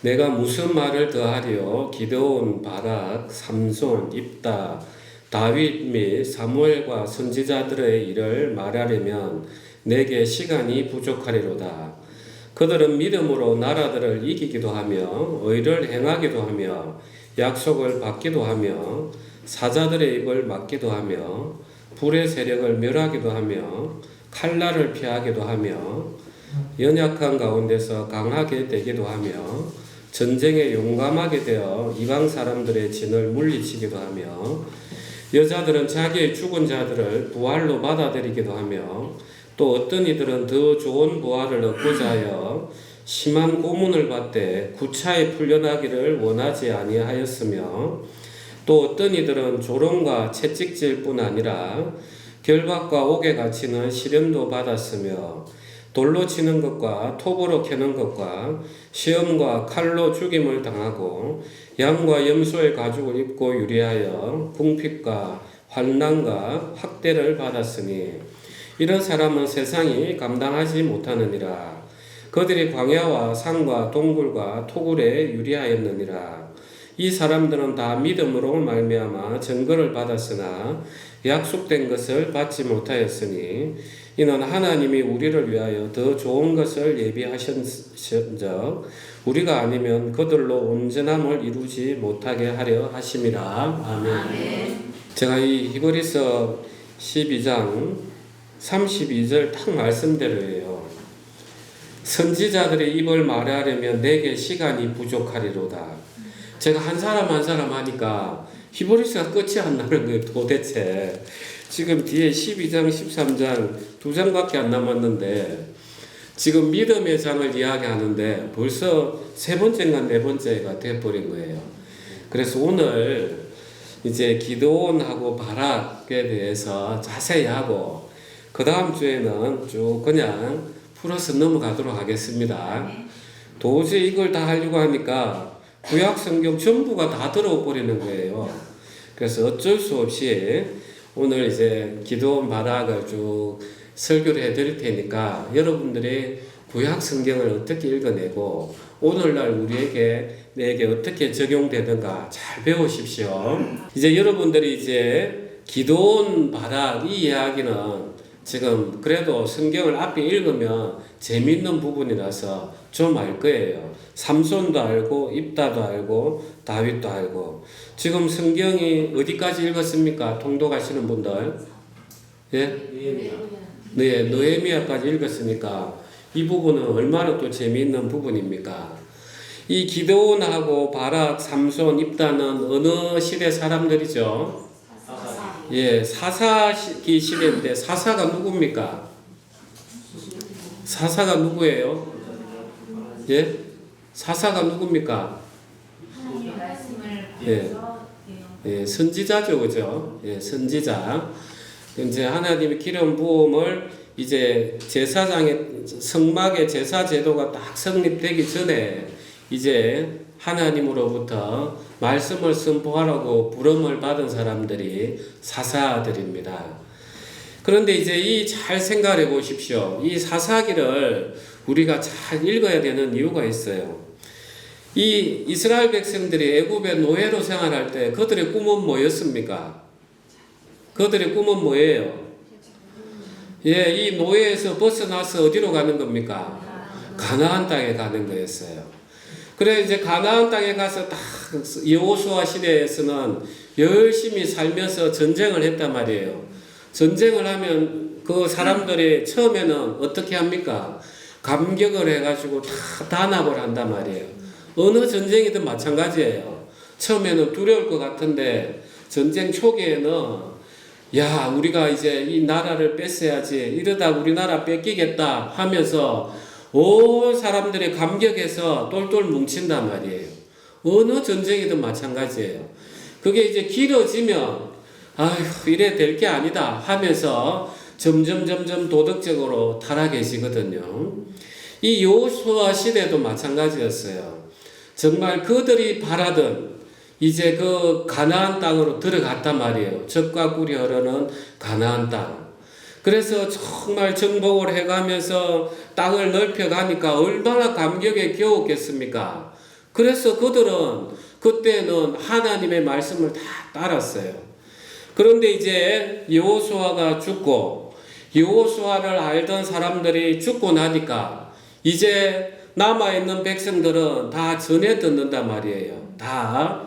내가 무슨 말을 더하리요? 기드온, 바락, 삼손, 입다, 다윗 및 사무엘과 선지자들의 일을 말하려면 내게 시간이 부족하리로다. 그들은 믿음으로 나라들을 이기기도 하며 의를 행하기도 하며 약속을 받기도 하며 사자들의 입을 막기도 하며 불의 세력을 멸하기도 하며 칼날을 피하기도 하며 연약한 가운데서 강하게 되기도 하며 전쟁에 용감하게 되어 이방 사람들의 진을 물리치기도 하며 여자들은 자기의 죽은 자들을 부활로 받아들이기도 하며 또 어떤 이들은 더 좋은 부활을 얻고자 하여 심한 고문을 받되 구차에 풀려나기를 원하지 아니하였으며 또 어떤 이들은 조롱과 채찍질뿐 아니라 결박과 옥에 갇히는 시련도 받았으며 돌로 치는 것과 톱으로 캐는 것과 시험과 칼로 죽임을 당하고 양과 염소의 가죽을 입고 유리하여 궁핍과 환난과 학대를 받았으니 이런 사람은 세상이 감당하지 못하느니라. 그들이 광야와 산과 동굴과 토굴에 유리하였느니라. 이 사람들은 다 믿음으로 말미암아 증거를 받았으나 약속된 것을 받지 못하였으니 이는 하나님이 우리를 위하여 더 좋은 것을 예비하신즉 우리가 아니면 그들로 온전함을 이루지 못하게 하려 하심이라. 아멘. 제가 이 히브리서 12장 32절 딱 말씀대로예요. 선지자들의 입을 말하려면 내게 시간이 부족하리로다. 제가 한 사람 한 사람 하니까 히브리서가 끝이 안 나는 거예요. 도대체 지금 뒤에 12장 13장 두 장밖에 안 남았는데 지금 믿음의 장을 이야기하는데 벌써 세 번째인가 네 번째가 돼버린 거예요. 그래서 오늘 이제 기드온하고 바락에 대해서 자세히 하고 그 다음 주에는 쭉 그냥 풀어서 넘어가도록 하겠습니다. 도저히 이걸 다 하려고 하니까 구약 성경 전부가 다 들어와 버리는 거예요. 그래서 어쩔 수 없이 오늘 이제 기드온 바락을 쭉 설교를 해드릴 테니까 여러분들이 구약 성경을 어떻게 읽어내고 오늘날 내게 어떻게 적용되는가 잘 배우십시오. 이제 여러분들이 이제 기드온 바락 이 이야기는 지금 그래도 성경을 앞에 읽으면 재미있는 부분이라서 좀 알 거예요. 삼손도 알고 입다도 알고 다윗도 알고. 지금 성경이 어디까지 읽었습니까? 통독하시는 분들? 예? 네, 느헤미야까지 읽었으니까 이 부분은 얼마나 또 재미있는 부분입니까? 이 기드온하고 바락, 삼손, 입다는 어느 시대 사람들이죠? 예, 사사기 시대인데 사사가 누굽니까? 사사가 누구예요? 예? 사사가 누굽니까? 예. 예, 선지자죠, 그죠? 예, 선지자. 이제 하나님의 기름 부음을 이제 제사장의 성막의 제사 제도가 딱 성립되기 전에 이제 하나님으로부터 말씀을 선포하라고 부름을 받은 사람들이 사사들입니다. 그런데 이제 이 잘 생각해 보십시오. 이 사사기를 우리가 잘 읽어야 되는 이유가 있어요. 이 이스라엘 백성들이 애굽의 노예로 생활할 때 그들의 꿈은 뭐였습니까? 그들의 꿈은 뭐예요? 예, 이 노예에서 벗어나서 어디로 가는 겁니까? 가나안 땅에 가는 거였어요. 그래 이제 가나안 땅에 가서 딱 여호수아 시대에서는 열심히 살면서 전쟁을 했단 말이에요. 전쟁을 하면 그 사람들이 처음에는 어떻게 합니까? 감격을 해가지고 다 단합을 한단 말이에요. 어느 전쟁이든 마찬가지예요. 처음에는 두려울 것 같은데 전쟁 초기에는 야 우리가 이제 이 나라를 뺏어야지 이러다 우리나라 뺏기겠다 하면서 온 사람들이 감격해서 똘똘 뭉친단 말이에요. 어느 전쟁이든 마찬가지예요. 그게 이제 길어지면 아휴 이래 될 게 아니다 하면서 점점 도덕적으로 타락해지거든요. 이 여호수아 시대도 마찬가지였어요. 정말 그들이 바라던 이제 그 가나안 땅으로 들어갔단 말이에요. 젖과 꿀이 흐르는 가나안 땅. 그래서 정말 정복을 해가면서 땅을 넓혀가니까 얼마나 감격에 겨웠겠습니까? 그래서 그들은 그때는 하나님의 말씀을 다 따랐어요. 그런데 이제 여호수아가 죽고 여호수아를 알던 사람들이 죽고 나니까 이제 남아있는 백성들은 다 전해 듣는단 말이에요. 다.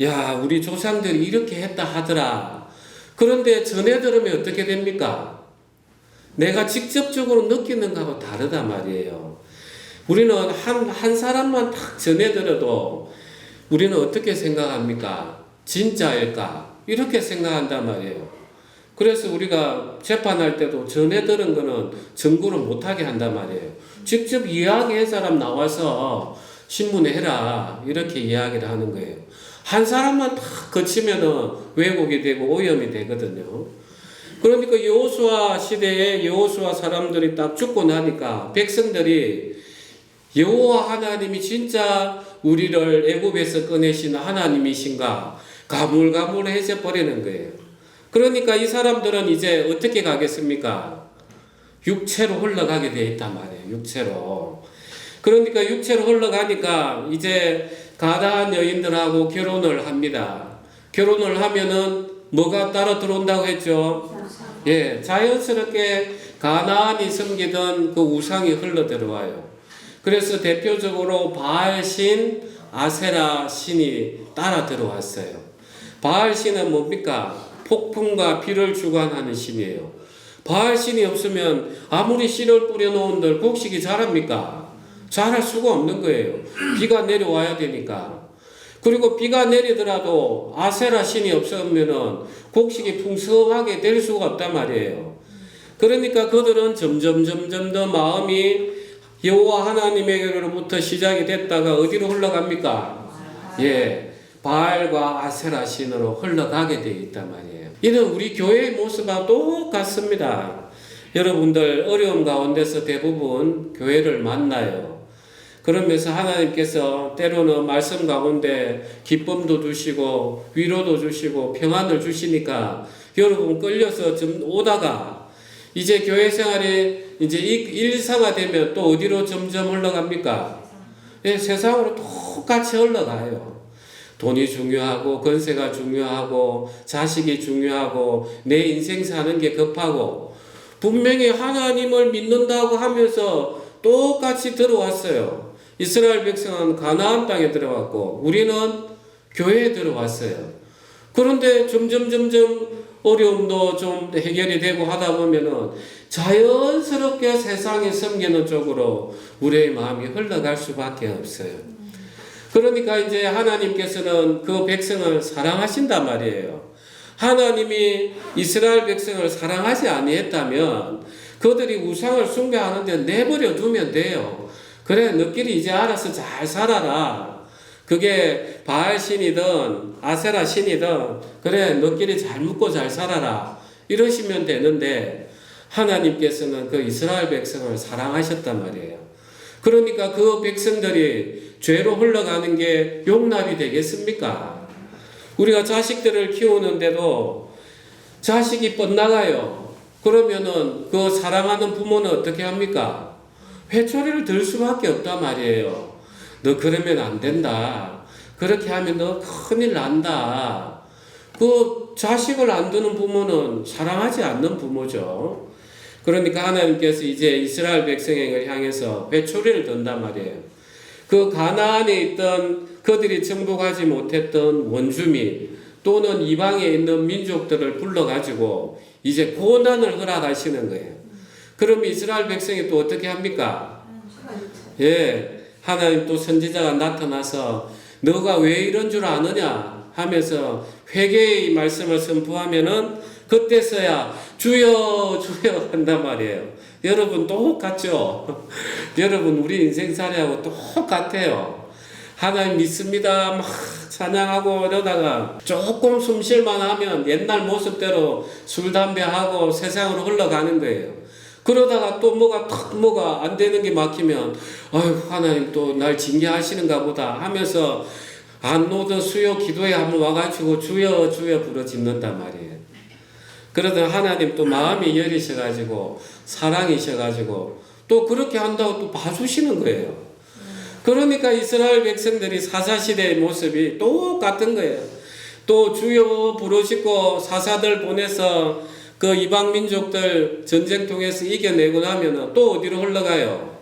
야, 우리 조상들이 이렇게 했다 하더라. 그런데 전해 들으면 어떻게 됩니까? 내가 직접적으로 느끼는 거하고 다르단 말이에요. 우리는 한 사람만 딱 전해 들어도 우리는 어떻게 생각합니까? 진짜일까? 이렇게 생각한단 말이에요. 그래서 우리가 재판할 때도 전해 들은 거는 증거를 못하게 한단 말이에요. 직접 이야기한 사람 나와서 신문에 해라. 이렇게 이야기를 하는 거예요. 한 사람만 딱 거치면은 왜곡이 되고 오염이 되거든요. 그러니까 여호수아 시대에 여호수아 사람들이 딱 죽고 나니까 백성들이 여호와 하나님이 진짜 우리를 애굽에서 꺼내신 하나님이신가 가물가물해져 버리는 거예요. 그러니까 이 사람들은 이제 어떻게 가겠습니까? 육체로 흘러가게 돼 있단 말이에요. 육체로. 그러니까 육체로 흘러가니까 이제 가나안 여인들하고 결혼을 합니다. 결혼을 하면은 뭐가 따라 들어온다고 했죠? 예, 자연스럽게 가나안이 섬기던 그 우상이 흘러 들어와요. 그래서 대표적으로 바알 신, 아세라 신이 따라 들어왔어요. 바알 신은 뭡니까? 폭풍과 비를 주관하는 신이에요. 바알 신이 없으면 아무리 씨를 뿌려놓은들 곡식이 자랍니까? 자랄 수가 없는 거예요. 비가 내려와야 되니까. 그리고 비가 내리더라도 아세라 신이 없으면은 곡식이 풍성하게 될 수가 없단 말이에요. 그러니까 그들은 점점 더 마음이 여호와 하나님에게로부터 시작이 됐다가 어디로 흘러갑니까? 예, 바알과 아세라 신으로 흘러가게 되어 있단 말이에요. 이는 우리 교회의 모습과 똑같습니다. 여러분들 어려움 가운데서 대부분 교회를 만나요. 그러면서 하나님께서 때로는 말씀 가운데 기쁨도 주시고 위로도 주시고 평안을 주시니까 여러분 끌려서 좀 오다가 이제 교회 생활이 이제 일상화되면 또 어디로 점점 흘러갑니까? 예, 세상으로 똑같이 흘러가요. 돈이 중요하고 건세가 중요하고 자식이 중요하고 내 인생 사는 게 급하고 분명히 하나님을 믿는다고 하면서 똑같이 들어왔어요. 이스라엘 백성은 가나안 땅에 들어왔고 우리는 교회에 들어왔어요. 그런데 점점 어려움도 좀 해결이 되고 하다 보면은 자연스럽게 세상에 섬기는 쪽으로 우리의 마음이 흘러갈 수밖에 없어요. 그러니까 이제 하나님께서는 그 백성을 사랑하신단 말이에요. 하나님이 이스라엘 백성을 사랑하지 아니했다면 그들이 우상을 숭배하는데 내버려 두면 돼요. 그래, 너끼리 이제 알아서 잘 살아라. 그게 바알 신이든 아세라 신이든 그래, 너끼리 잘 묵고 잘 살아라. 이러시면 되는데 하나님께서는 그 이스라엘 백성을 사랑하셨단 말이에요. 그러니까 그 백성들이 죄로 흘러가는 게 용납이 되겠습니까? 우리가 자식들을 키우는데도 자식이 뻗나가요. 그러면은 그 사랑하는 부모는 어떻게 합니까? 회초리를 들 수밖에 없단 말이에요. 너 그러면 안 된다. 그렇게 하면 너 큰일 난다. 그 자식을 안 두는 부모는 사랑하지 않는 부모죠. 그러니까 하나님께서 이제 이스라엘 백성을 향해서 회초리를 든단 말이에요. 그 가나안에 있던 그들이 정복하지 못했던 원주민 또는 이방에 있는 민족들을 불러가지고 이제 고난을 허락하시는 거예요. 그럼 이스라엘 백성이 또 어떻게 합니까? 예, 하나님 또 선지자가 나타나서 너가 왜 이런 줄 아느냐 하면서 회개의 말씀을 선포하면은 그때서야 주여 주여 한단 말이에요. 여러분 똑같죠? 여러분 우리 인생살이하고 똑같아요. 하나님 믿습니다 막 찬양하고 이러다가 조금 숨쉴만 하면 옛날 모습대로 술 담배하고 세상으로 흘러가는 거예요. 그러다가 또 뭐가 안 되는 게 막히면 아유 하나님 또 날 징계하시는가 보다 하면서 안 오던 수요 기도에 한번 와가지고 주여 주여 부르짖는단 말이에요. 그러다 하나님 또 마음이 열리셔가지고 사랑이셔가지고 또 그렇게 한다고 또 봐주시는 거예요. 그러니까 이스라엘 백성들이 사사시대의 모습이 똑같은 거예요. 또 주여 부르시고 사사들 보내서 그 이방 민족들 전쟁 통해서 이겨내고 나면은 또 어디로 흘러가요?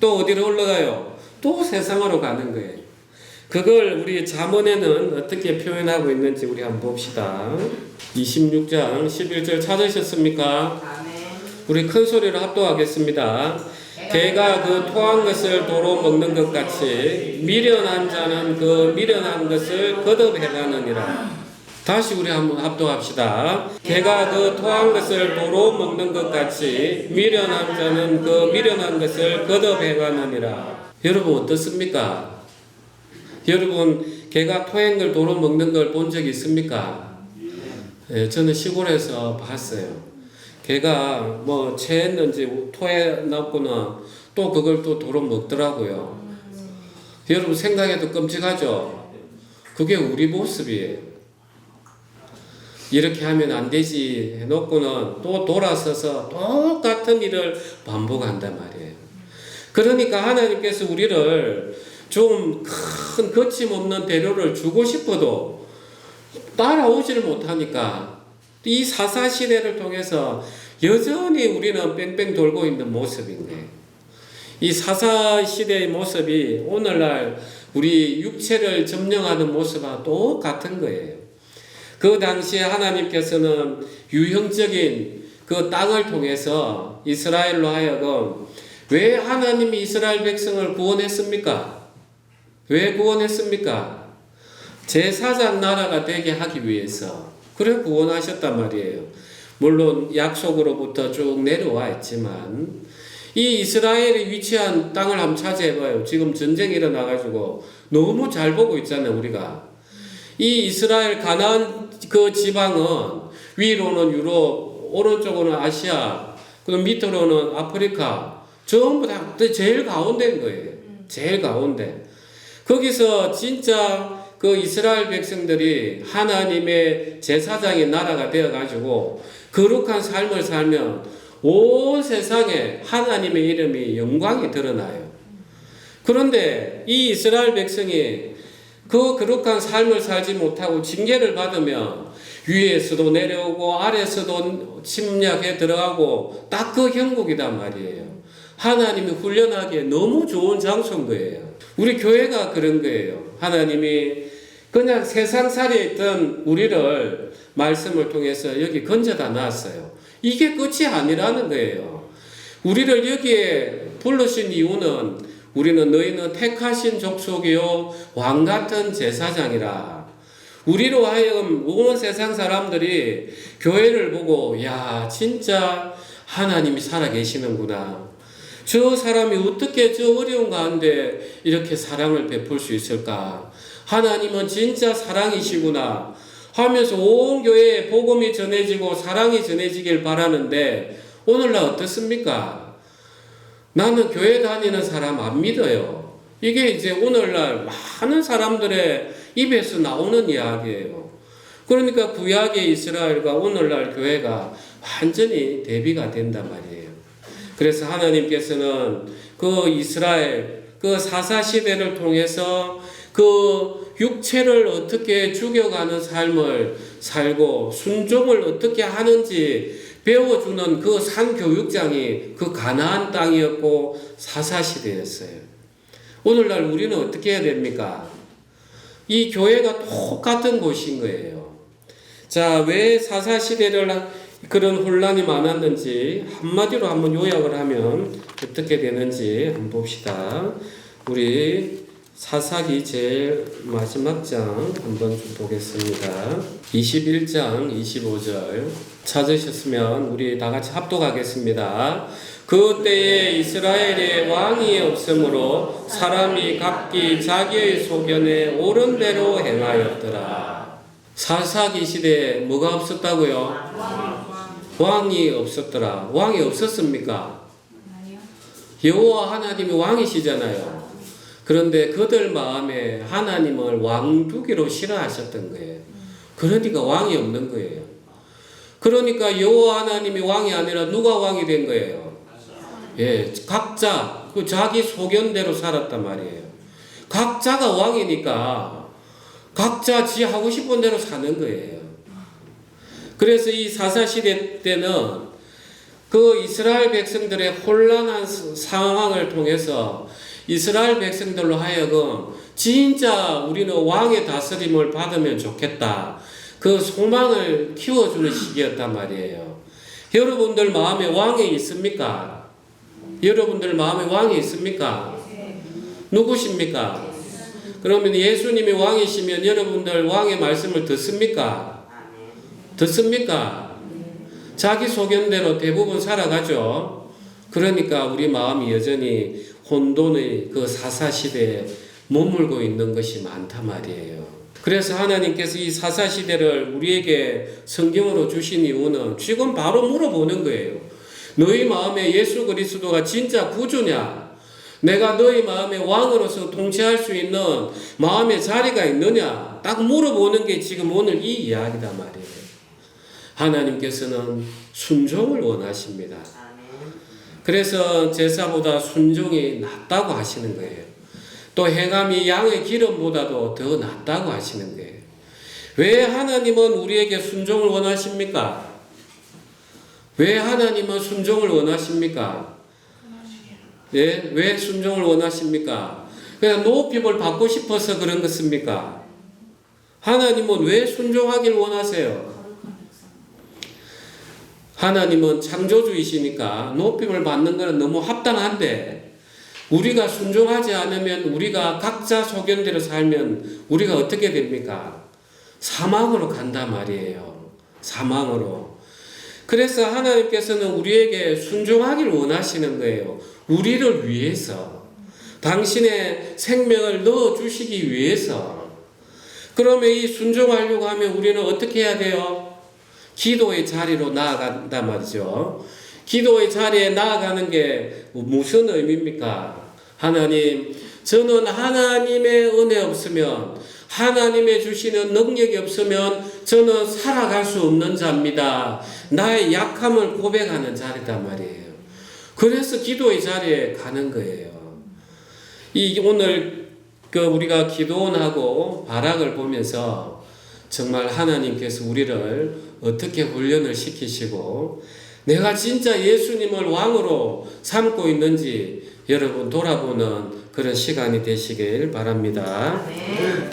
또 어디로 흘러가요? 또 세상으로 가는 거예요. 그걸 우리 잠언에는 어떻게 표현하고 있는지 우리 한번 봅시다. 26장 11절 찾으셨습니까? 우리 큰 소리로 합독하겠습니다. 개가 그 토한 것을 도로 먹는 것 같이 미련한 자는 그 미련한 것을 거듭해가느니라. 다시 우리 한번 합독합시다. 개가 그 토한 것을 도로 먹는 것 같이 미련한 자는 그 미련한 것을 거듭해가느니라. 여러분 어떻습니까? 여러분 개가 토한 걸 도로 먹는 걸 본 적 있습니까? 예, 저는 시골에서 봤어요. 개가 뭐 체했는지 토해 놨구나 또 그걸 또 도로 먹더라고요. 여러분 생각해도 끔찍하죠? 그게 우리 모습이에요. 이렇게 하면 안 되지 해놓고는 또 돌아서서 똑같은 일을 반복한단 말이에요. 그러니까 하나님께서 우리를 좀 큰 거침없는 대로를 주고 싶어도 따라오지를 못하니까 이 사사시대를 통해서 여전히 우리는 뺑뺑 돌고 있는 모습인데 이 사사시대의 모습이 오늘날 우리 육체를 점령하는 모습과 똑같은 거예요. 그 당시에 하나님께서는 유형적인 그 땅을 통해서 이스라엘로 하여금 왜 하나님이 이스라엘 백성을 구원했습니까? 왜 구원했습니까? 제사장 나라가 되게 하기 위해서 그래 구원하셨단 말이에요. 물론 약속으로부터 쭉 내려와 있지만 이 이스라엘이 위치한 땅을 한번 차지해봐요. 지금 전쟁이 일어나가지고 너무 잘 보고 있잖아요. 우리가 이 이스라엘 가나안 그 지방은 위로는 유럽, 오른쪽으로는 아시아, 그럼 밑으로는 아프리카 전부 다 제일 가운데인 거예요. 제일 가운데. 거기서 진짜 그 이스라엘 백성들이 하나님의 제사장의 나라가 되어가지고 거룩한 삶을 살면 온 세상에 하나님의 이름이 영광이 드러나요. 그런데 이 이스라엘 백성이 그 거룩한 삶을 살지 못하고 징계를 받으면 위에서도 내려오고 아래에서도 침략해 들어가고 딱 그 형국이란 말이에요. 하나님이 훈련하기에 너무 좋은 장소인 거예요. 우리 교회가 그런 거예요. 하나님이 그냥 세상살이에 있던 우리를 말씀을 통해서 여기 건져다 놨어요. 이게 끝이 아니라는 거예요. 우리를 여기에 부르신 이유는 우리는 너희는 택하신 족속이요 왕같은 제사장이라. 우리로 하여금 온 세상 사람들이 교회를 보고 야 진짜 하나님이 살아계시는구나. 저 사람이 어떻게 저 어려운 가운데 이렇게 사랑을 베풀 수 있을까? 하나님은 진짜 사랑이시구나 하면서 온 교회에 복음이 전해지고 사랑이 전해지길 바라는데 오늘날 어떻습니까? 나는 교회 다니는 사람 안 믿어요. 이게 이제 오늘날 많은 사람들의 입에서 나오는 이야기예요. 그러니까 구약의 이스라엘과 오늘날 교회가 완전히 대비가 된단 말이에요. 그래서 하나님께서는 그 이스라엘 그 사사시대를 통해서 그 육체를 어떻게 죽여가는 삶을 살고 순종을 어떻게 하는지 배워주는 그 산교육장이 그 가나안 땅이었고 사사시대였어요. 오늘날 우리는 어떻게 해야 됩니까? 이 교회가 똑같은 곳인 거예요. 자, 왜 사사시대를 그런 혼란이 많았는지 한마디로 한번 요약을 하면 어떻게 되는지 한번 봅시다. 우리 사사기 제일 마지막 장 한번 좀 보겠습니다. 21장 25절 찾으셨으면 우리 다 같이 합독하겠습니다. 그때에 이스라엘에 왕이 없으므로 사람이 각기 자기의 소견에 옳은 대로 행하였더라. 사사기 시대에 뭐가 없었다고요? 왕이 없었더라. 왕이 없었습니까? 여호와 하나님이 왕이시잖아요. 그런데 그들 마음에 하나님을 왕두기로 싫어하셨던 거예요. 그러니까 왕이 없는 거예요. 그러니까 여호와 하나님이 왕이 아니라 누가 왕이 된 거예요? 예, 각자 그 자기 소견대로 살았단 말이에요. 각자가 왕이니까 각자 지 하고 싶은 대로 사는 거예요. 그래서 이 사사시대 때는 그 이스라엘 백성들의 혼란한 상황을 통해서 이스라엘 백성들로 하여금 진짜 우리는 왕의 다스림을 받으면 좋겠다. 그 소망을 키워주는 시기였단 말이에요. 여러분들 마음에 왕이 있습니까? 여러분들 마음에 왕이 있습니까? 누구십니까? 그러면 예수님이 왕이시면 여러분들 왕의 말씀을 듣습니까? 듣습니까? 자기 소견대로 대부분 살아가죠. 그러니까 우리 마음이 여전히 혼돈의 그 사사시대에 머물고 있는 것이 많단 말이에요. 그래서 하나님께서 이 사사시대를 우리에게 성경으로 주신 이유는 지금 바로 물어보는 거예요. 너희 마음에 예수 그리스도가 진짜 구주냐? 내가 너희 마음에 왕으로서 통치할 수 있는 마음의 자리가 있느냐? 딱 물어보는 게 지금 오늘 이 이야기단 말이에요. 하나님께서는 순종을 원하십니다. 그래서 제사보다 순종이 낫다고 하시는 거예요. 또 행함이 양의 기름보다도 더 낫다고 하시는 거예요. 왜 하나님은 우리에게 순종을 원하십니까? 왜 하나님은 순종을 원하십니까? 예? 왜 순종을 원하십니까? 그냥 높임을 받고 싶어서 그런 것입니까? 하나님은 왜 순종하길 원하세요? 하나님은 창조주이시니까 높임을 받는 것은 너무 합당한데 우리가 순종하지 않으면 우리가 각자 소견대로 살면 우리가 어떻게 됩니까? 사망으로 간단 말이에요. 사망으로. 그래서 하나님께서는 우리에게 순종하기를 원하시는 거예요. 우리를 위해서. 당신의 생명을 넣어주시기 위해서. 그러면 이 순종하려고 하면 우리는 어떻게 해야 돼요? 기도의 자리로 나아간단 말이죠. 기도의 자리에 나아가는 게 무슨 의미입니까? 하나님, 저는 하나님의 은혜 없으면, 하나님의 주시는 능력이 없으면 저는 살아갈 수 없는 자입니다. 나의 약함을 고백하는 자리단 말이에요. 그래서 기도의 자리에 가는 거예요. 오늘 우리가 기도원하고 바락을 보면서 정말 하나님께서 우리를 어떻게 훈련을 시키시고 내가 진짜 예수님을 왕으로 삼고 있는지 여러분 돌아보는 그런 시간이 되시길 바랍니다.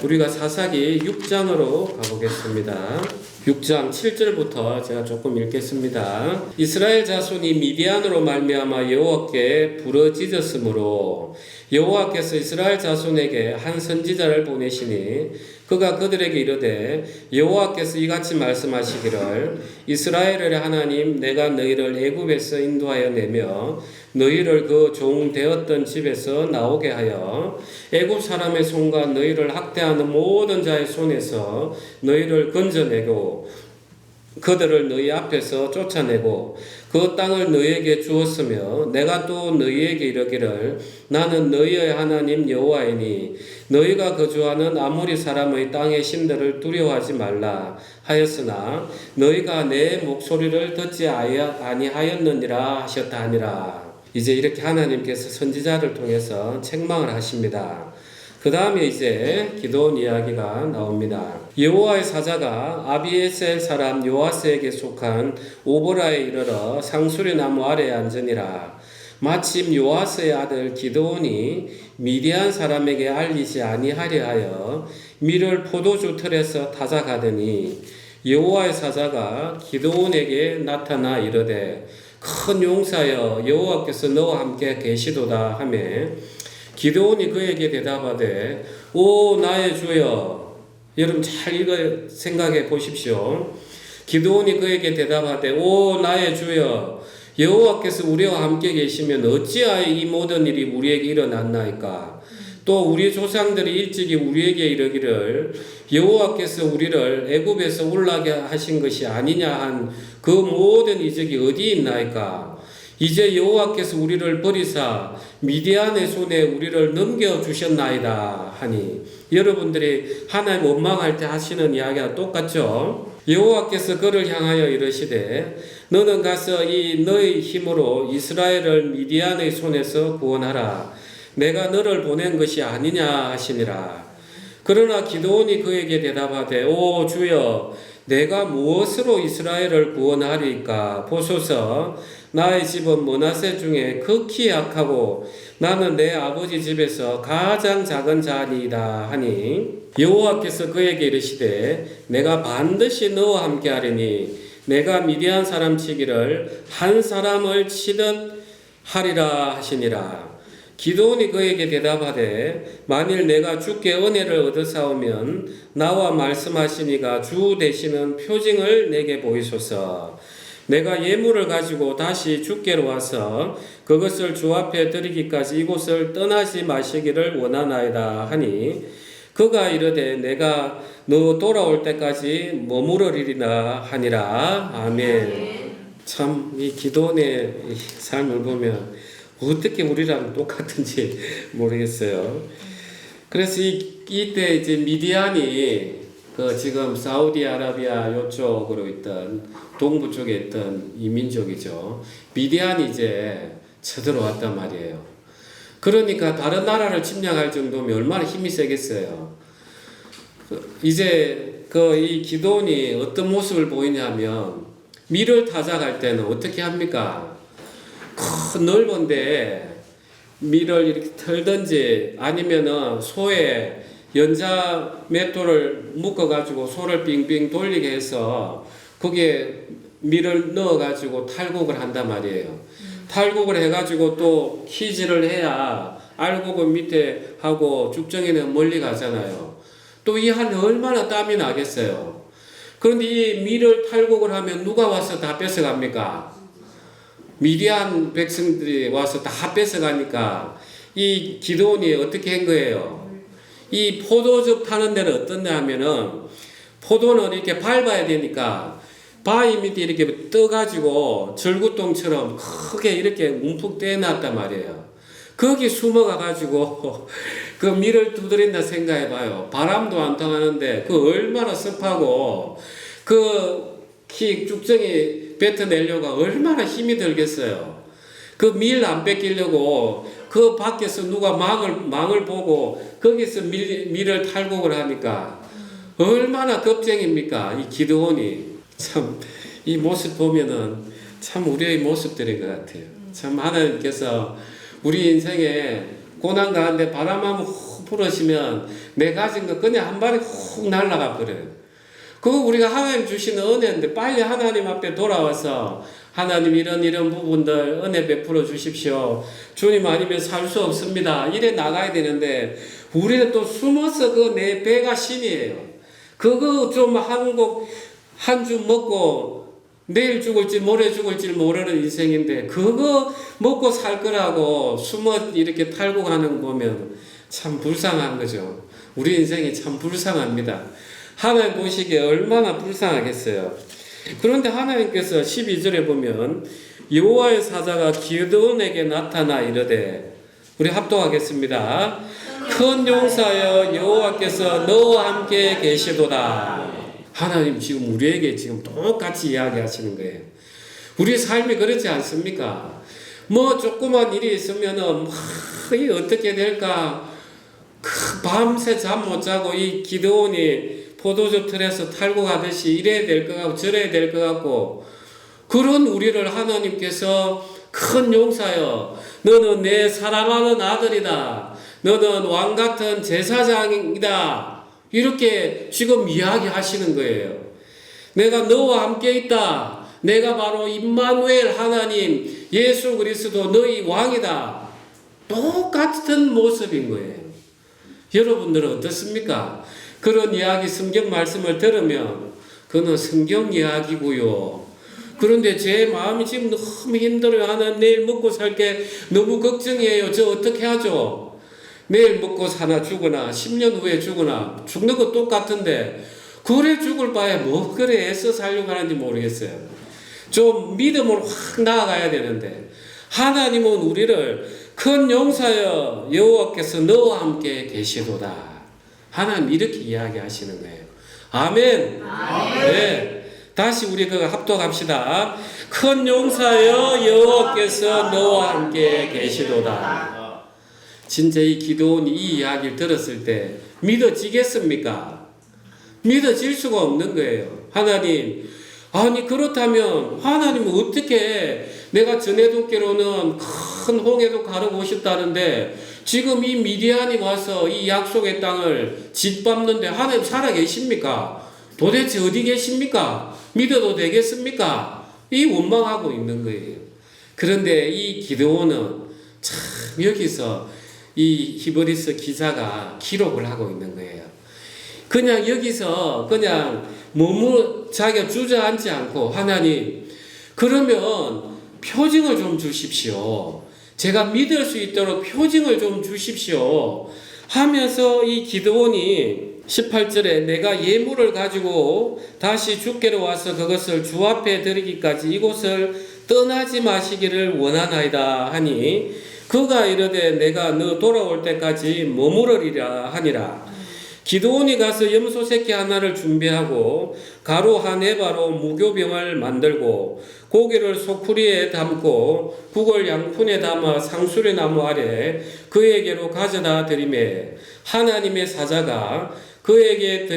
우리가 사사기 6장으로 가보겠습니다. 6장 7절부터 제가 조금 읽겠습니다. 이스라엘 자손이 미디안으로 말미암아 여호와께 부르짖었으므로 여호와께서 이스라엘 자손에게 한 선지자를 보내시니 그가 그들에게 이르되 여호와께서 이같이 말씀하시기를 이스라엘의 하나님 내가 너희를 애굽에서 인도하여 내며 너희를 그 종 되었던 집에서 나오게 하여 애굽 사람의 손과 너희를 학대하는 모든 자의 손에서 너희를 건져내고 그들을 너희 앞에서 쫓아내고 그 땅을 너희에게 주었으며 내가 또 너희에게 이르기를 나는 너희의 하나님 여호와이니 너희가 거주하는 아모리 사람의 땅의 신들을 두려워하지 말라 하였으나 너희가 내 목소리를 듣지 아니하였느니라 하셨다 하니라. 이제 이렇게 하나님께서 선지자를 통해서 책망을 하십니다. 그 다음에 이제 기도원 이야기가 나옵니다. 여호와의 사자가 아비에셀 사람 요아스에게 속한 오보라에 이르러 상수리 나무 아래에 앉으니라. 마침 요아스의 아들 기드온이 미디안 사람에게 알리지 아니하려 하여 밀을 포도주 틀에서 타작하더니 여호와의 사자가 기드온에게 나타나 이르되 큰 용사여 여호와께서 너와 함께 계시도다 하며 기드온이 그에게 대답하되 오 나의 주여. 여러분 잘 읽어 생각해 보십시오. 기드온이 그에게 대답하되 오 나의 주여 여호와께서 우리와 함께 계시면 어찌하여 이 모든 일이 우리에게 일어났나이까. 또 우리 조상들이 일찍이 우리에게 이르기를 여호와께서 우리를 애굽에서 올라게 하신 것이 아니냐 한 그 모든 이적이 어디 있나이까. 이제 여호와께서 우리를 버리사 미디안의 손에 우리를 넘겨주셨나이다 하니 여러분들이 하나님 원망할 때 하시는 이야기와 똑같죠. 여호와께서 그를 향하여 이르시되 너는 가서 이 너의 힘으로 이스라엘을 미디안의 손에서 구원하라. 내가 너를 보낸 것이 아니냐 하시니라. 그러나 기드온이 그에게 대답하되 오 주여 내가 무엇으로 이스라엘을 구원하리까? 보소서 나의 집은 므낫세 중에 극히 약하고 나는 내 아버지 집에서 가장 작은 자니이다 하니 여호와께서 그에게 이르시되 내가 반드시 너와 함께하리니 내가 미디안 사람 치기를 한 사람을 치듯 하리라 하시니라. 기드온이 그에게 대답하되 만일 내가 주께 은혜를 얻어사오면 나와 말씀하시니가 주 되시는 표징을 내게 보이소서. 내가 예물을 가지고 다시 주께로 와서 그것을 주 앞에 드리기까지 이곳을 떠나지 마시기를 원하나이다 하니 그가 이르되 내가 너 돌아올 때까지 머무르리라 하니라. 아멘. 참 이 기드온의 삶을 보면 어떻게 우리랑 똑같은지 모르겠어요. 그래서 이때 이제 미디안이 그 지금 사우디아라비아 요쪽으로 있던 동부 쪽에 있던 이민족이죠. 미디안이 이제 쳐들어왔단 말이에요. 그러니까 다른 나라를 침략할 정도면 얼마나 힘이 세겠어요. 이제 이 기드온이 어떤 모습을 보이냐면 밀을 타작할 때는 어떻게 합니까? 큰 넓은데 밀을 이렇게 털든지 아니면은 소에 연자 맷돌을 묶어가지고 소를 빙빙 돌리게 해서 거기에 밀을 넣어가지고 탈곡을 한단 말이에요. 탈곡을 해가지고 또 키질을 해야 알곡은 밑에 하고 죽정이는 멀리 가잖아요. 또 이 한 얼마나 땀이 나겠어요. 그런데 이 밀을 탈곡을 하면 누가 와서 다 뺏어갑니까? 미디안 백성들이 와서 다 뺏어가니까 이 기드온이 어떻게 한 거예요? 이 포도즙 타는 데는 어떻냐 하면은 포도는 이렇게 밟아야 되니까 바위 밑에 이렇게 떠가지고 절구똥처럼 크게 이렇게 움푹 떼놨단 말이에요. 거기 숨어가가지고 그 밀을 두드린다 생각해봐요. 바람도 안 통하는데 그 얼마나 습하고 그 키 쭉정이 뱉어내려고 얼마나 힘이 들겠어요. 그 밀 안 뺏기려고 그 밖에서 누가 망을 보고 거기서 밀을 탈곡을 하니까 얼마나 겁쟁입니까? 이 기드온이 참 이 모습 보면은 참 우리의 모습들인 것 같아요. 참 하나님께서 우리 인생에 고난 가운데 바람 한번 훅 불으시면 내 가진 거 그냥 한 발에 훅 날아가 버려요. 그거 우리가 하나님 주시는 은혜인데 빨리 하나님 앞에 돌아와서 하나님 이런 부분들 은혜 베풀어 주십시오. 주님 아니면 살 수 없습니다. 이래 나가야 되는데 우리는 또 숨어서 그 내 배가 신이에요. 그거 좀 한 줌 먹고 내일 죽을지 모레 죽을지 모르는 인생인데 그거 먹고 살 거라고 숨어 이렇게 탈곡하는 거 보면 참 불쌍한 거죠. 우리 인생이 참 불쌍합니다. 하나님 보시기에 얼마나 불쌍하겠어요. 그런데 하나님께서 12절에 보면 여호와의 사자가 기드온에게 나타나 이르되 우리 합독하겠습니다. 큰 용사여 여호와께서 너와 함께 계시도다. 하나님 지금 우리에게 지금 똑같이 이야기하시는 거예요. 우리 삶이 그렇지 않습니까? 뭐 조그만 일이 있으면은 이게 어떻게 될까? 밤새 잠 못 자고 이 기드온이 포도즙 틀에서 탈곡하듯이 이래야 될 것 같고 저래야 될 것 같고 그런 우리를 하나님께서 큰 용사여 너는 내 사랑하는 아들이다. 너는 왕같은 제사장이다. 이렇게 지금 이야기하시는 거예요. 내가 너와 함께 있다. 내가 바로 임마누엘 하나님 예수 그리스도 너희 왕이다. 똑같은 모습인 거예요. 여러분들은 어떻습니까? 그런 이야기 성경 말씀을 들으면 그는 성경 이야기고요. 그런데 제 마음이 지금 너무 힘들어요. 하나 내일 먹고 살 게 너무 걱정이에요. 저 어떻게 하죠? 내일 먹고 사나 죽으나 10년 후에 죽으나 죽는 거 똑같은데 그래 죽을 바에 뭐 그래 애써 살려고 하는지 모르겠어요. 좀 믿음으로 확 나아가야 되는데 하나님은 우리를 큰 용사여 여호와께서 너와 함께 계시도다. 하나님 이렇게 이야기하시는 거예요. 아멘. 네. 다시 우리 그 합독합시다. 큰 용사여 여호와께서 너와 함께 계시도다. 진짜 이 기도원이 이 이야기를 들었을 때 믿어지겠습니까? 믿어질 수가 없는 거예요. 하나님, 아니 그렇다면 하나님은 어떻게 내가 전해 듣기로는 큰 홍해도 가르고싶다는데 지금 이 미디안이 와서 이 약속의 땅을 짓밟는데 하나님 살아계십니까? 도대체 어디 계십니까? 믿어도 되겠습니까? 이 원망하고 있는 거예요. 그런데 이 기드온은 참 여기서 이 히브리서 기자가 기록을 하고 있는 거예요. 그냥 여기서 그냥 자기가 주저앉지 않고 하나님 그러면 표징을 좀 주십시오. 제가 믿을 수 있도록 표징을 좀 주십시오. 하면서 이 기드온이 18절에 내가 예물을 가지고 다시 주께로 와서 그것을 주 앞에 드리기까지 이곳을 떠나지 마시기를 원하나이다 하니 그가 이르되 내가 너 돌아올 때까지 머무르리라 하니라. 기드온이 가서 염소 새끼 하나를 준비하고 가루 한 에바로 무교병을 만들고 고기를 소쿠리에 담고 국을 양푼에 담아 상수리 나무 아래 그에게로 가져다 드리매 하나님의 사자가 그에게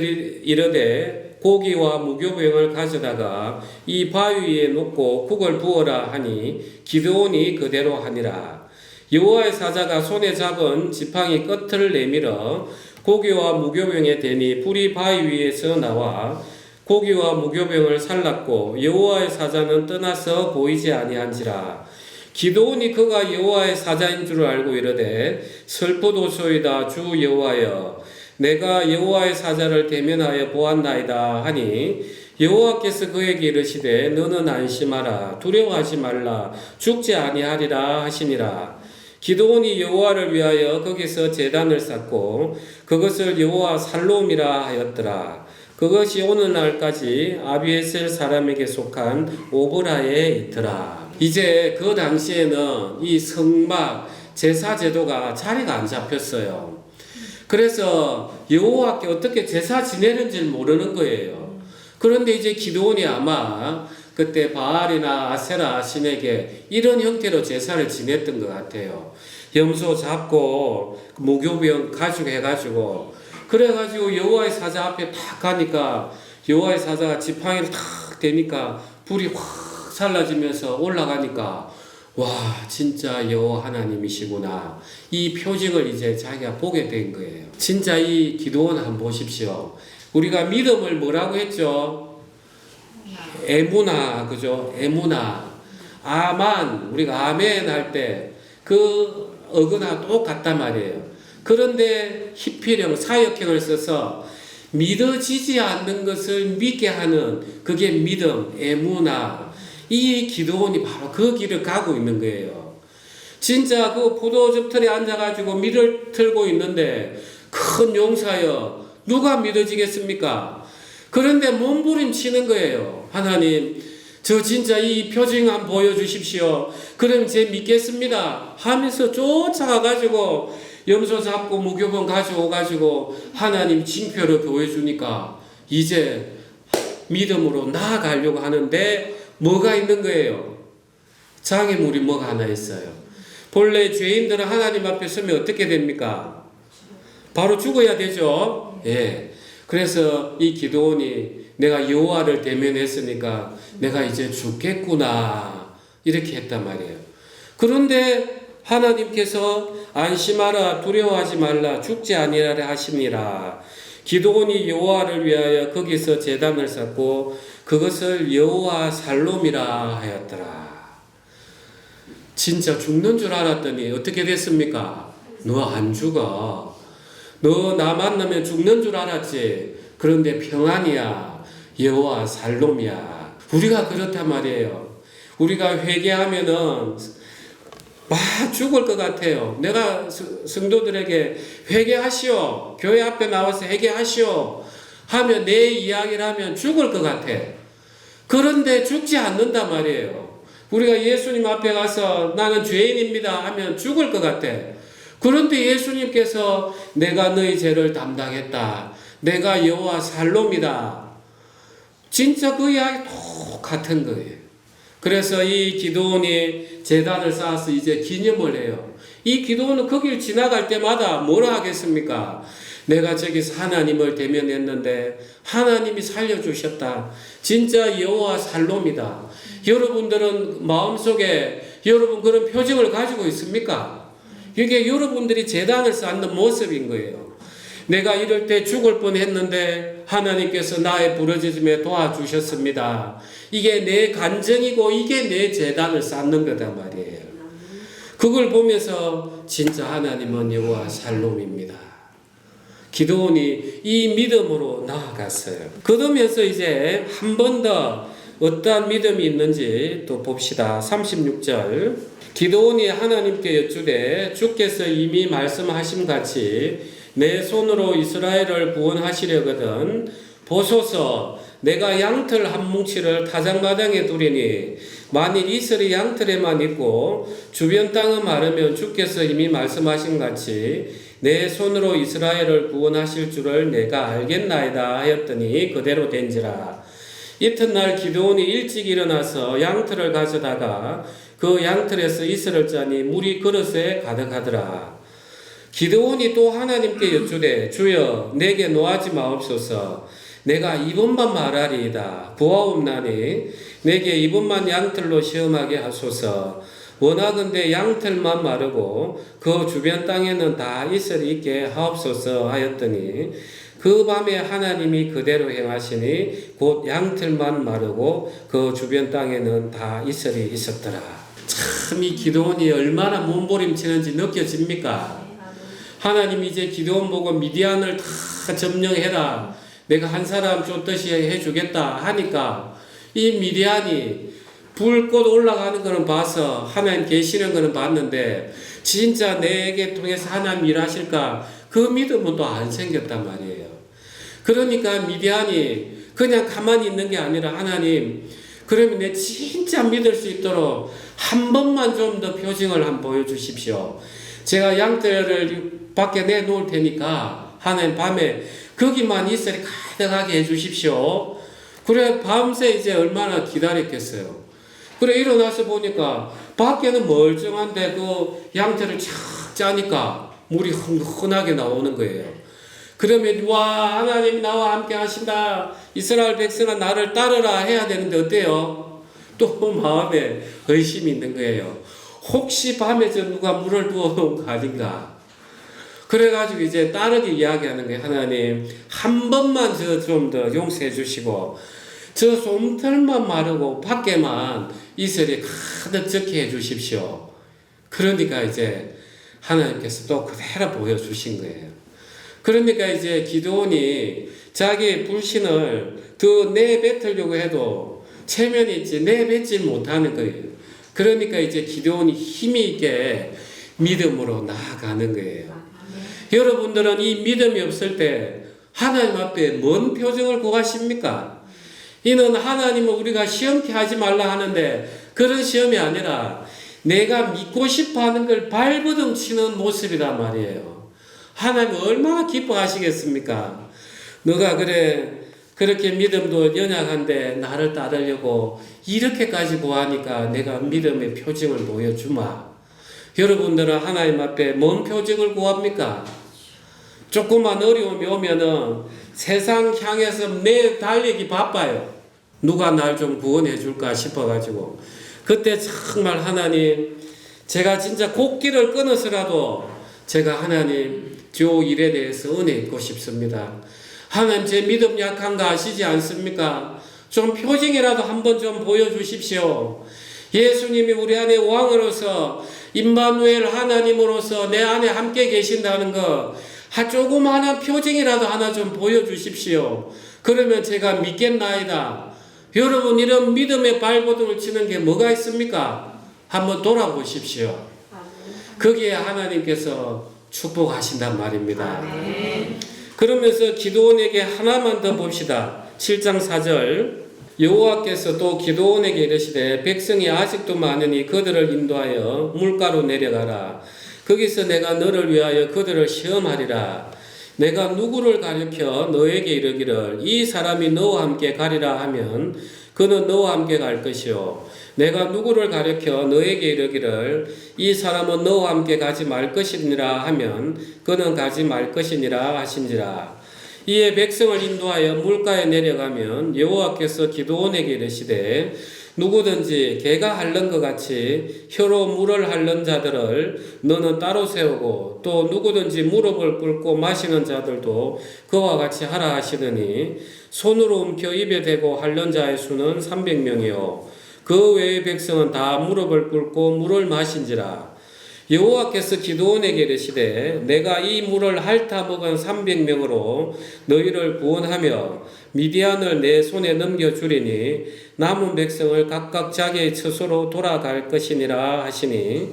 이르되 고기와 무교병을 가져다가 이 바위 위에 놓고 국을 부어라 하니 기드온이 그대로 하니라. 여호와의 사자가 손에 잡은 지팡이 끝을 내밀어 고기와 무교병에 대니 불이 바위 위에서 나와 고기와 무교병을 살랐고 여호와의 사자는 떠나서 보이지 아니한지라. 기드온이 그가 여호와의 사자인 줄 알고 이르되 슬프도소이다 주 여호와여 내가 여호와의 사자를 대면하여 보았나이다 하니 여호와께서 그에게 이르시되 너는 안심하라 두려워하지 말라 죽지 아니하리라 하시니라. 기드온이 여호와를 위하여 거기서 제단을 쌓고 그것을 여호와 살롬이라 하였더라. 그것이 오늘날까지 아비에셀 사람에게 속한 오브라에 있더라. 이제 그 당시에는 이 성막 제사 제도가 자리가 안 잡혔어요. 그래서 여호와께 어떻게 제사 지내는지 모르는 거예요. 그런데 이제 기드온이 아마 그때 바알이나 아세라 신에게 이런 형태로 제사를 지냈던 것 같아요. 염소 잡고 무교병 가죽해가지고 그래가지고 여호와의 사자 앞에 탁 가니까 여호와의 사자가 지팡이를 탁 대니까 불이 확 살라지면서 올라가니까 와 진짜 여호와 하나님이시구나 이 표징을 이제 자기가 보게 된 거예요. 진짜 이 기드온 한번 보십시오. 우리가 믿음을 뭐라고 했죠? 에무나 그죠? 에무나 아만 우리가 아멘 할 때 그 어근하고 똑같단 말이에요. 그런데 히필형 사역형을 써서 믿어지지 않는 것을 믿게 하는 그게 믿음 에무나. 이 기드온이 바로 그 길을 가고 있는 거예요. 진짜 그 포도즙 틀에 앉아가지고 밀을 틀고 있는데 큰 용사여 누가 믿어지겠습니까? 그런데 몸부림치는 거예요. 하나님 저 진짜 이 표징 한번 보여주십시오. 그럼 제 믿겠습니다 하면서 쫓아가가지고 염소 잡고 무교병 가져오가지고 하나님 징표를 보여주니까 이제 믿음으로 나아가려고 하는데 뭐가 있는 거예요? 장애물이 뭐가 하나 있어요. 본래 죄인들은 하나님 앞에 서면 어떻게 됩니까? 바로 죽어야 되죠. 예. 그래서 이 기드온이 내가 여호와를 대면했으니까 내가 이제 죽겠구나 이렇게 했단 말이에요. 그런데 하나님께서 안심하라 두려워하지 말라 죽지 아니하라 하시니라. 기드온이 여호와를 위하여 거기서 제단을 쌓고 그것을 여호와 살롬이라 하였더라. 진짜 죽는 줄 알았더니 어떻게 됐습니까? 너 안 죽어. 너 나 만나면 죽는 줄 알았지. 그런데 평안이야. 여호와 살롬이야. 우리가 그렇단 말이에요. 우리가 회개하면은 막 죽을 것 같아요. 내가 성도들에게 회개하시오. 교회 앞에 나와서 회개하시오. 하면 내 이야기를 하면 죽을 것 같아. 그런데 죽지 않는단 말이에요. 우리가 예수님 앞에 가서 나는 죄인입니다 하면 죽을 것 같아. 그런데 예수님께서 내가 너희 죄를 담당했다. 내가 여호와 살롬이다. 진짜 그 이야기 똑같은 거예요. 그래서 이 기드온이 제단을 쌓아서 이제 기념을 해요. 이 기드온은 거길 지나갈 때마다 뭐라 하겠습니까? 내가 저기서 하나님을 대면했는데 하나님이 살려주셨다. 진짜 여호와 살롬이다. 여러분들은 마음속에 여러분 그런 표정을 가지고 있습니까? 이게 여러분들이 제단을 쌓는 모습인 거예요. 내가 이럴 때 죽을 뻔했는데 하나님께서 나의 부르짖음에 도와주셨습니다. 이게 내 감정이고 이게 내 제단을 쌓는 거다 말이에요. 그걸 보면서 진짜 하나님은 여호와 살롬입니다. 기드온이 이 믿음으로 나아갔어요. 그러면서 이제 한 번 더 어떠한 믿음이 있는지 또 봅시다. 36절. 기드온이 하나님께 여쭈되 주께서 이미 말씀하심 같이 내 손으로 이스라엘을 구원하시려거든 보소서 내가 양털 한 뭉치를 타작마당에 두리니 만일 이슬이 양털에만 있고 주변 땅은 마르면 주께서 이미 말씀하신 같이 내 손으로 이스라엘을 구원하실 줄을 내가 알겠나이다 하였더니 그대로 된지라. 이튿날 기드온이 일찍 일어나서 양털을 가져다가 그 양털에서 이슬을 짜니 물이 그릇에 가득하더라. 기드온이 또 하나님께 여쭈되 주여 내게 노하지 마옵소서. 내가 이번만 말하리이다. 구하옵나니 내게 이번만 양털로 시험하게 하소서. 원하건대 양털만 마르고 그 주변 땅에는 다 이슬이 있게 하옵소서 하였더니 그 밤에 하나님이 그대로 행하시니 곧 양털만 마르고 그 주변 땅에는 다 이슬이 있었더라. 참 이 기드온이 얼마나 몸부림치는지 느껴집니까? 하나님이 이제 기드온 보고 미디안을 다 점령해라. 내가 한 사람 쫓듯이 해주겠다 하니까 이 미디안이 불꽃 올라가는 거는 봐서 하나님 계시는 거는 봤는데 진짜 내게 통해서 하나님 일하실까? 그 믿음은 또 안 생겼단 말이에요. 그러니까 미디안이 그냥 가만히 있는 게 아니라 하나님 그러면 내 진짜 믿을 수 있도록 한 번만 좀 더 표징을 한번 보여주십시오. 제가 양털을 밖에 내놓을 테니까 하나님 밤에 거기만 이슬이 가득하게 해주십시오. 그래 밤새 이제 얼마나 기다렸겠어요. 그래 일어나서 보니까 밖에는 멀쩡한데 그 양털을 착 짜니까 물이 흔하게 나오는 거예요. 그러면 와 하나님 나와 함께 하신다. 이스라엘 백성아 나를 따르라 해야 되는데 어때요? 또 마음에 의심이 있는 거예요. 혹시 밤에 저 누가 물을 부어놓은 거 아닌가? 그래가지고 이제 따르기 이야기하는 거예요. 하나님 한 번만 저 좀 더 용서해 주시고 저 솜털만 마르고 밖에만 이슬이 가득 적게 해 주십시오. 그러니까 이제 하나님께서 또 그대로 보여주신 거예요. 그러니까 이제 기드온이 자기 불신을 더 내뱉으려고 해도 체면이 있지 내뱉지 못하는 거예요. 그러니까 이제 기드온이 힘이 있게 믿음으로 나아가는 거예요. 여러분들은 이 믿음이 없을 때 하나님 앞에 뭔 표정을 구하십니까? 이는 하나님은 우리가 시험케 하지 말라 하는데 그런 시험이 아니라 내가 믿고 싶어 하는 걸 발버둥 치는 모습이란 말이에요. 하나님 얼마나 기뻐하시겠습니까? 너가 그렇게 믿음도 연약한데 나를 따르려고 이렇게까지 구하니까 내가 믿음의 표징을 보여주마. 여러분들은 하나님 앞에 뭔 표징을 구합니까? 조그만 어려움이 오면은 세상 향해서 내 달리기 바빠요. 누가 날 좀 구원해 줄까 싶어가지고. 그때 정말 하나님, 제가 진짜 곡기를 끊어서라도 제가 하나님 주 일에 대해서 은혜 있고 싶습니다. 하나님 제 믿음 약한 거 아시지 않습니까? 좀 표징이라도 한번 좀 보여주십시오. 예수님이 우리 안에 왕으로서 임마누엘 하나님으로서 내 안에 함께 계신다는 거 조그마한 표징이라도 하나 좀 보여주십시오. 그러면 제가 믿겠나이다. 여러분 이런 믿음의 발버둥을 치는 게 뭐가 있습니까? 한번 돌아보십시오. 거기에 하나님께서 축복하신단 말입니다. 아멘. 그러면서 기드온에게 하나만 더 봅시다. 7장 4절 여호와께서 또 기드온에게 이르시되 백성이 아직도 많으니 그들을 인도하여 물가로 내려가라. 거기서 내가 너를 위하여 그들을 시험하리라. 내가 누구를 가리켜 너에게 이르기를 이 사람이 너와 함께 가리라 하면 그는 너와 함께 갈 것이요. 내가 누구를 가리켜 너에게 이르기를 이 사람은 너와 함께 가지 말 것이니라 하면 그는 가지 말 것이니라 하신지라. 이에 백성을 인도하여 물가에 내려가면 여호와께서 기드온에게 이르시되 누구든지 개가 핥는 것 같이 혀로 물을 핥는 자들을 너는 따로 세우고 또 누구든지 무릎을 꿇고 마시는 자들도 그와 같이 하라 하시더니 손으로 움켜 입에 대고 핥는 자의 수는 300명이요 그 외의 백성은 다 무릎을 꿇고 물을 마신지라. 여호와께서 기드온에게 이르시되 내가 이 물을 핥아 먹은 300명으로 너희를 구원하며 미디안을 내 손에 넘겨주리니 남은 백성을 각각 자기의 처소로 돌아갈 것이니라 하시니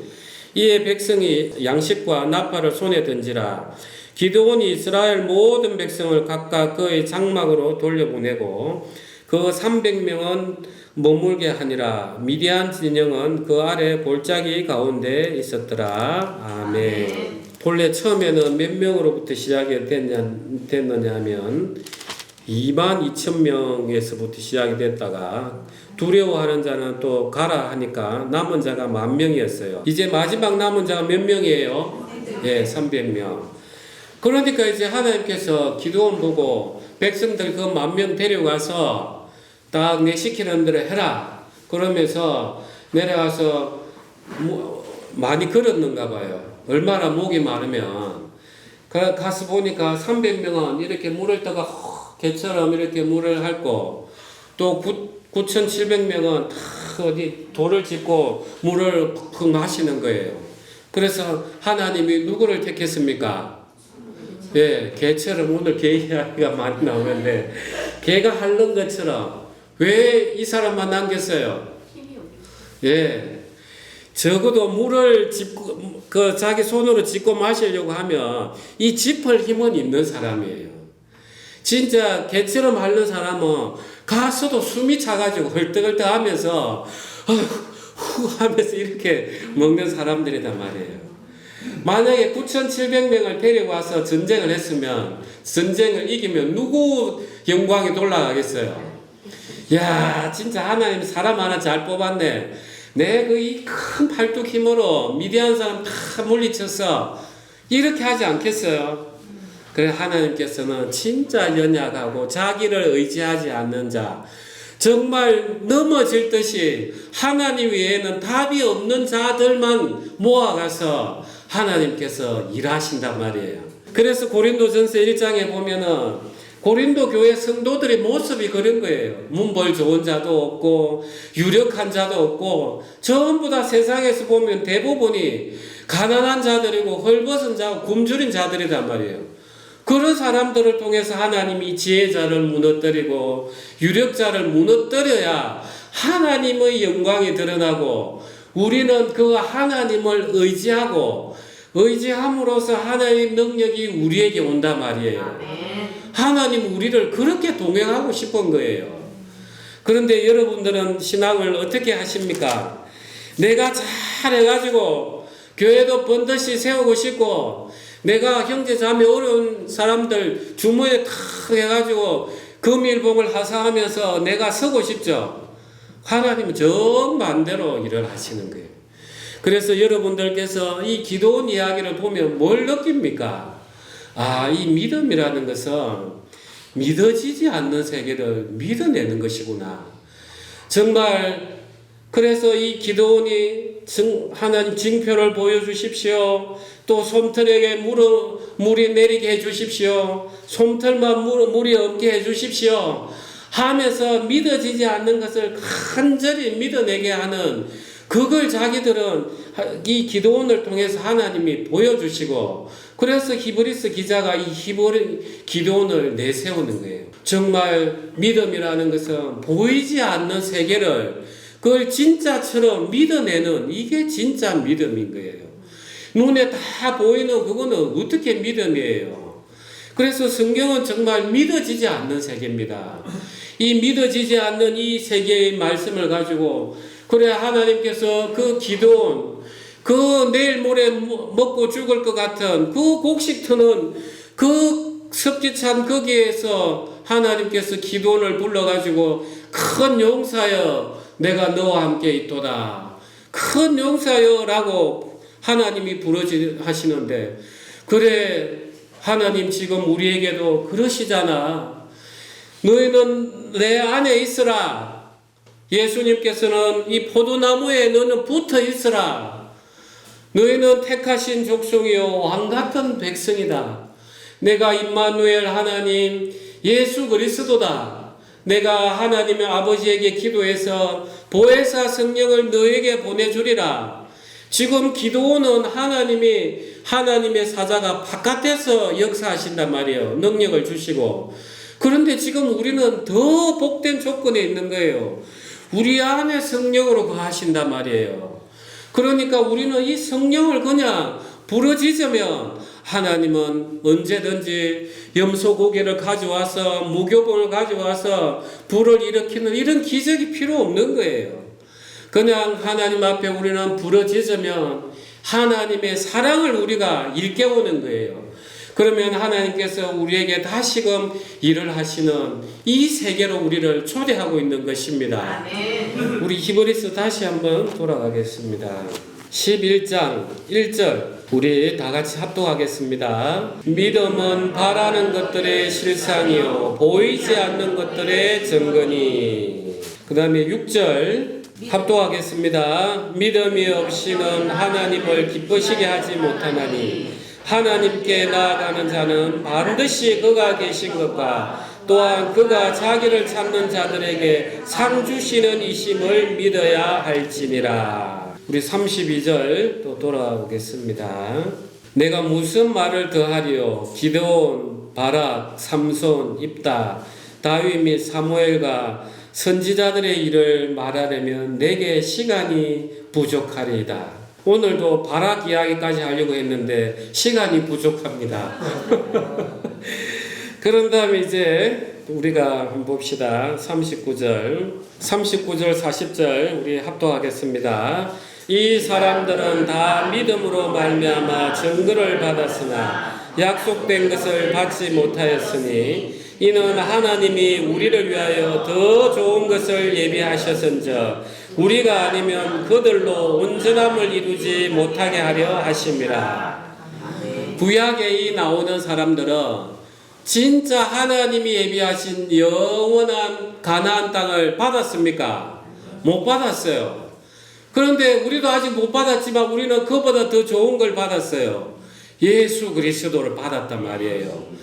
이에 백성이 양식과 나팔을 손에 든지라. 기드온이 이스라엘 모든 백성을 각각 그의 장막으로 돌려보내고 그 300명은 머물게 하니라. 미디안 진영은 그 아래 골짜기 가운데 있었더라. 아멘. 본래 처음에는 몇 명으로부터 시작이 됐느냐 하면 22,000명에서부터 시작이 됐다가 두려워하는 자는 또 가라 하니까 남은 자가 10,000명이었어요. 이제 마지막 남은 자가 몇 명이에요? 예, 300명. 그러니까 이제 하나님께서 기드온 보고 백성들 그 10,000명 데려가서 딱 내 시키는 대로 해라. 그러면서 내려가서 많이 걸었는가 봐요. 얼마나 목이 마르면. 가서 보니까 300명은 이렇게 물을 떠가 개처럼 이렇게 물을 핥고 또 9,700명은 다 어디 돌을 짚고 물을 푹 마시는 거예요. 그래서 하나님이 누구를 택했습니까? 예, 개처럼 오늘 개 이야기가 많이 나오는데 개가 핥는 것처럼 왜 이 사람만 남겼어요? 예. 적어도 물을 짚고, 자기 손으로 짚고 마시려고 하면 이 짚을 힘은 있는 사람이에요. 진짜 개처럼 핥는 사람은 가서도 숨이 차가지고 헐떡헐떡 하면서, 후 하면서 이렇게 먹는 사람들이란 말이에요. 만약에 9,700명을 데리고 와서 전쟁을 했으면, 전쟁을 이기면 누구 영광이 돌아가겠어요? 야, 진짜 하나님 사람 하나 잘 뽑았네. 내 그 이 큰 팔뚝 힘으로 미디안 사람 다 물리쳤어. 이렇게 하지 않겠어요? 그래 하나님께서는 진짜 연약하고 자기를 의지하지 않는 자, 정말 넘어질 듯이 하나님 외에는 답이 없는 자들만 모아가서 하나님께서 일하신단 말이에요. 그래서 고린도전서 1장에 보면은 고린도 교회 성도들의 모습이 그런 거예요. 문벌 좋은 자도 없고 유력한 자도 없고 전부 다 세상에서 보면 대부분이 가난한 자들이고 헐벗은 자고 굶주린 자들이란 말이에요. 그런 사람들을 통해서 하나님이 지혜자를 무너뜨리고 유력자를 무너뜨려야 하나님의 영광이 드러나고 우리는 그 하나님을 의지함으로써 하나님의 능력이 우리에게 온단 말이에요. 하나님 우리를 그렇게 동행하고 싶은 거예요. 그런데 여러분들은 신앙을 어떻게 하십니까? 내가 잘해가지고 교회도 번듯이 세우고 싶고 내가 형제 자매 어려운 사람들 주머니에 탁 해가지고 금일봉을 하사하면서 내가 서고 싶죠. 하나님은 정반대로 일을 하시는 거예요. 그래서 여러분들께서 이 기도원 이야기를 보면 뭘 느낍니까? 이 믿음이라는 것은 믿어지지 않는 세계를 믿어내는 것이구나. 정말 그래서 이 기도원이 하나님 징표를 보여주십시오. 또 솜털에게 물이 내리게 해주십시오. 솜털만 물이 없게 해주십시오. 하면서 믿어지지 않는 것을 간절히 믿어내게 하는 그걸 자기들은 이 기도원을 통해서 하나님이 보여주시고 그래서 히브리서 기자가 이 기도원을 내세우는 거예요. 정말 믿음이라는 것은 보이지 않는 세계를 그걸 진짜처럼 믿어내는 이게 진짜 믿음인 거예요. 눈에 다 보이는 그거는 어떻게 믿음이에요. 그래서 성경은 정말 믿어지지 않는 세계입니다. 이 믿어지지 않는 이 세계의 말씀을 가지고 그래 하나님께서 그 기도원 그 내일 모레 먹고 죽을 것 같은 그 곡식 트는 그 습기찬 거기에서 하나님께서 기도원을 불러가지고 큰 용사여 내가 너와 함께 있도다. 큰 용사여 라고 하나님이 부르시는데 그래 하나님 지금 우리에게도 그러시잖아. 너희는 내 안에 있으라. 예수님께서는 이 포도나무에 너는 붙어 있으라. 너희는 택하신 족속이요 왕같은 백성이다. 내가 임마누엘 하나님 예수 그리스도다. 내가 하나님의 아버지에게 기도해서 보혜사 성령을 너에게 보내주리라. 지금 기도는 하나님의 사자가 바깥에서 역사하신단 말이에요. 능력을 주시고. 그런데 지금 우리는 더 복된 조건에 있는 거예요. 우리 안에 성령으로 거하신단 말이에요. 그러니까 우리는 이 성령을 그냥 부르짖으면 하나님은 언제든지 염소고기를 가져와서 무교봉을 가져와서 불을 일으키는 이런 기적이 필요 없는 거예요. 그냥 하나님 앞에 우리는 부르짖으면 하나님의 사랑을 우리가 일깨우는 거예요. 그러면 하나님께서 우리에게 다시금 일을 하시는 이 세계로 우리를 초대하고 있는 것입니다. 우리 히브리서 다시 한번 돌아가겠습니다. 11장 1절 우리 다 같이 합독하겠습니다. 믿음은 바라는 것들의 실상이요 보이지 않는 것들의 증거니. 그 다음에 6절 합독하겠습니다. 믿음이 없이는 하나님을 기쁘시게 하지 못하나니 하나님께 나아가는 자는 반드시 그가 계신 것과 또한 그가 자기를 찾는 자들에게 상 주시는 이심을 믿어야 할지니라. 우리 32절 또 돌아오겠습니다. 내가 무슨 말을 더하리요? 기드온, 바락, 삼손, 입다, 다윗 및 사무엘과 선지자들의 일을 말하려면 내게 시간이 부족하리이다. 오늘도 바락 이야기까지 하려고 했는데 시간이 부족합니다. 그런 다음에 이제 우리가 한번 봅시다. 39절 40절 우리 합독하겠습니다. 이 사람들은 다 믿음으로 말미암아 증거를 받았으나 약속된 것을 받지 못하였으니 이는 하나님이 우리를 위하여 더 좋은 것을 예비하셨은즉 우리가 아니면 그들로 온전함을 이루지 못하게 하려 하심이라. 구약에 나오는 사람들은 진짜 하나님이 예비하신 영원한 가나안 땅을 받았습니까? 못 받았어요. 그런데 우리도 아직 못 받았지만 우리는 그보다 더 좋은 걸 받았어요. 예수 그리스도를 받았단 말이에요.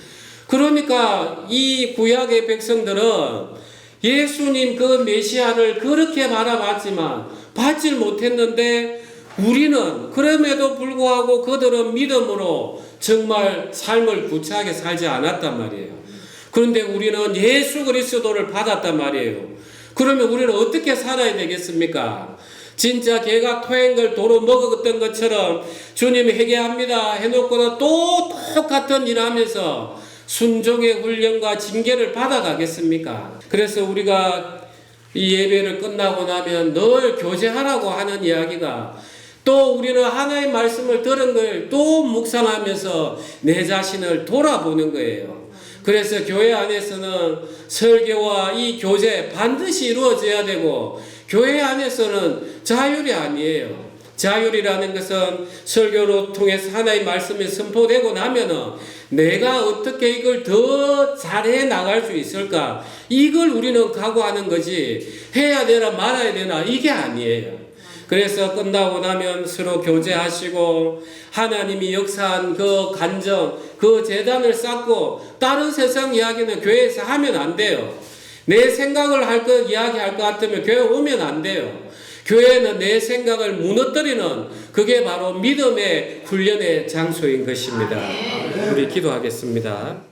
그러니까 이 구약의 백성들은 예수님 그 메시아를 그렇게 바라봤지만 받질 못했는데 우리는 그럼에도 불구하고 그들은 믿음으로 정말 삶을 구차하게 살지 않았단 말이에요. 그런데 우리는 예수 그리스도를 받았단 말이에요. 그러면 우리는 어떻게 살아야 되겠습니까? 진짜 개가 토한 걸 도로 먹었던 것처럼 주님 회개합니다 해놓고는 또 똑같은 일 하면서 순종의 훈련과 징계를 받아가겠습니까? 그래서 우리가 이 예배를 끝나고 나면 늘 교제하라고 하는 이야기가 또 우리는 하나의 말씀을 들은 걸 또 묵상하면서 내 자신을 돌아보는 거예요. 그래서 교회 안에서는 설교와 이 교제 반드시 이루어져야 되고 교회 안에서는 자율이 아니에요. 자율이라는 것은 설교로 통해서 하나의 말씀이 선포되고 나면은 내가 어떻게 이걸 더 잘해 나갈 수 있을까? 이걸 우리는 각오하는 거지. 해야 되나 말아야 되나 이게 아니에요. 그래서 끝나고 나면 서로 교제하시고 하나님이 역사한 그 간정, 그 재단을 쌓고 다른 세상 이야기는 교회에서 하면 안 돼요. 내 생각을 이야기할 것 같으면 교회 오면 안 돼요. 교회는 내 생각을 무너뜨리는 그게 바로 믿음의 훈련의 장소인 것입니다. 우리 기도하겠습니다.